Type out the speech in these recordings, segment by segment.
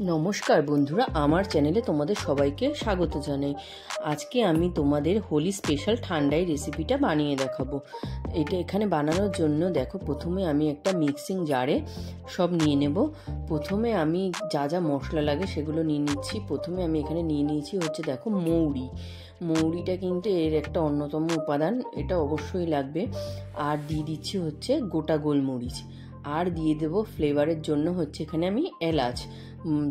নমস্কার বন্ধুরা, আমার চ্যানেলে তোমাদের সবাইকে স্বাগত জানাই। আজকে আমি তোমাদের হোলি স্পেশাল ঠান্ডাই রেসিপিটা বানিয়ে দেখাবো। এটা এখানে বানানোর জন্য দেখো, প্রথমে আমি একটা মিক্সিং জারে সব নিয়ে নেব। প্রথমে আমি যা যা মশলা লাগে সেগুলো নিয়ে নিচ্ছি। প্রথমে আমি এখানে নিয়ে নিয়েছি হচ্ছে দেখো মৌরিটা কিন্তু এর একটা অন্যতম উপাদান, এটা অবশ্যই লাগবে। আর দিয়ে দিচ্ছি হচ্ছে গোটা গোলমরিচ, আর দিয়ে দেবো ফ্লেভারের জন্য হচ্ছে এখানে আমি এলাচ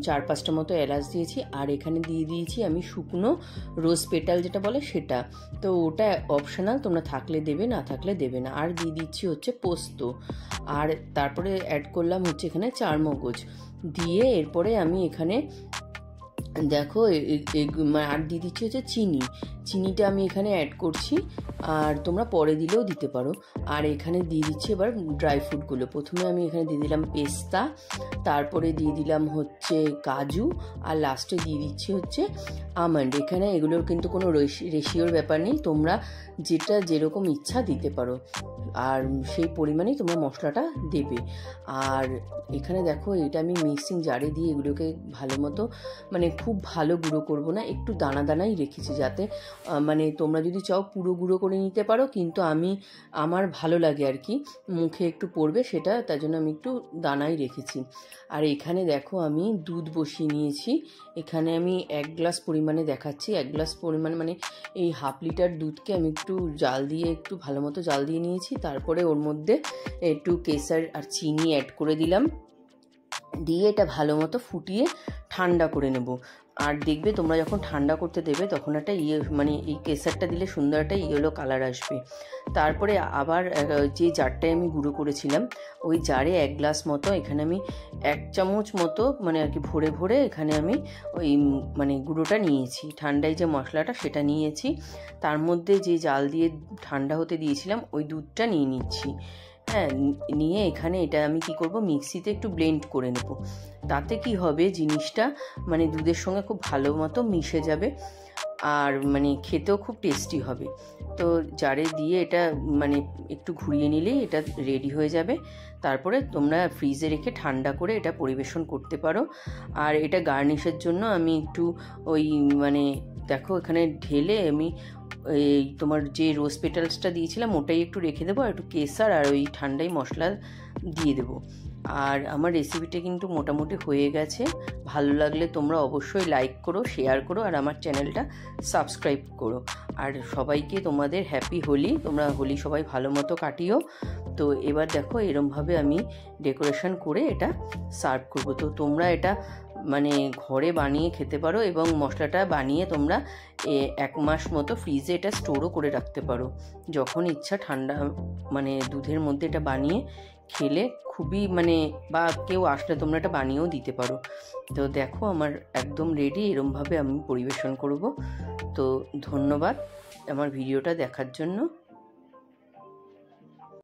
4-5টা মতো এলাচ দিয়েছি। আর এখানে দিয়ে দিয়েছি আমি শুকনো রোজ পেটাল যেটা বলে সেটা, তো ওটা অপশনাল, তোমরা থাকলে দেবে, না থাকলে দেবে না। আর দিয়ে দিচ্ছি হচ্ছে পোস্ত, আর তারপরে অ্যাড করলাম হচ্ছে এখানে চারমগজ দিয়ে। এরপরে আমি এখানে দেখো আর দিয়ে দিচ্ছি হচ্ছে চিনিটা আমি এখানে অ্যাড করছি, আর তোমরা পরে দিলেও দিতে পারো। আর এখানে দিয়ে দিচ্ছি এবার ড্রাই ফ্রুটগুলো। প্রথমে আমি এখানে দিয়ে দিলাম পেস্তা, তারপরে দিয়ে দিলাম হচ্ছে কাজু, আর লাস্টে দিয়ে দিচ্ছি হচ্ছে আমন্ড। এখানে এগুলোর কিন্তু কোনো রেশিওর ব্যাপার নেই, তোমরা যেটা যেরকম ইচ্ছা দিতে পারো, আর সেই পরিমাণেই তোমরা মশলাটা দেবে। আর এখানে দেখো, এটা আমি মিক্সিং জারে দিয়ে এগুলোকে ভালো মতো, মানে খুব ভালো গুঁড়ো করব না, একটু দানা দানাই রেখেছি, যাতে মানে তোমরা যদি চাও পুরো গুঁড়ো করে নিতে পারো, কিন্তু আমার ভালো লাগে আর কি, মুখে একটু পড়বে সেটা, তার জন্য আমি একটু দানাই রেখেছি। আর এখানে দেখো আমি দুধ বসিয়ে নিয়েছি। এখানে আমি 1 গ্লাস পরিমাণে দেখাচ্ছি, 1 গ্লাস পরিমাণে মানে এই হাফ লিটার দুধকে আমি একটু একটু ভালো মতো জাল দিয়ে নিয়েছি। তারপরে ওর মধ্যে একটু কেসার আর চিনি অ্যাড করে দিলাম, দিয়ে এটা ভালো মতো ফুটিয়ে ঠান্ডা করে নেব। আর দেখবে তোমরা যখন ঠান্ডা করতে দেবে তখন একটা মানে এই কেসারটা দিলে সুন্দর একটা ইয়েলো কালার আসবে। তারপরে আবার যে জারটায় আমি গুঁড়ো করেছিলাম, ওই জারে 1 গ্লাস মতো, এখানে আমি 1 চামচ মতো মানে আর কি ভরে ভরে এখানে আমি ওই মানে গুঁড়োটা নিয়েছি, ঠান্ডায় যে মশলাটা সেটা নিয়েছি। তার মধ্যে যে জাল দিয়ে ঠান্ডা হতে দিয়েছিলাম ওই দুধটা নিয়ে নিচ্ছি। হ্যাঁ, নিয়ে এখানে এটা আমি কি করব, মিক্সিতে একটু ব্লেন্ড করে নেব। তাতে কি হবে, জিনিসটা মানে দুধের সঙ্গে খুব ভালো মতো মিশে যাবে, আর মানে খেতেও খুব টেস্টি হবে। তো জারে দিয়ে এটা মানে একটু ঘুরিয়ে নিলেই এটা রেডি হয়ে যাবে। তারপরে তোমরা ফ্রিজে রেখে ঠান্ডা করে এটা পরিবেশন করতে পারো। আর এটা গার্নিশের জন্য আমি একটু ওই মানে দেখো এখানে ঢেলে আমি এই তোমার যে রোজ পেটালসটা দিয়েছিলাম ওটাই একটু রেখে দেবো, আর একটু কেসার আর ওই ঠান্ডাই মশলা দিয়ে দেবো। আর আমার রেসিপিটা কিন্তু মোটামুটি হয়ে গেছে। ভালো লাগলে তোমরা অবশ্যই লাইক করো, শেয়ার করো, আর আমার চ্যানেলটা সাবস্ক্রাইব করো। আর সবাইকে তোমাদের হ্যাপি হোলি, তোমরা হোলি সবাই ভালো মতো কাটিও। তো এবার দেখো এরমভাবে আমি ডেকোরেশন করে এটা সার্ভ করবো। তো তোমরা এটা মানে ঘরে বানিয়ে খেতে পারো, এবং মশলাটা বানিয়ে তোমরা 1 মাস মতো ফ্রিজে এটা স্টোরও করে রাখতে পারো। যখন ইচ্ছা ঠান্ডা মানে দুধের মধ্যে এটা বানিয়ে খেলে খুবই মানে, বা কেউ আসলে তোমরা এটা বানিয়েও দিতে পারো। তো দেখো আমার একদম রেডি, এরমভাবে আমি পরিবেশন করব। তো ধন্যবাদ আমার ভিডিওটা দেখার জন্য।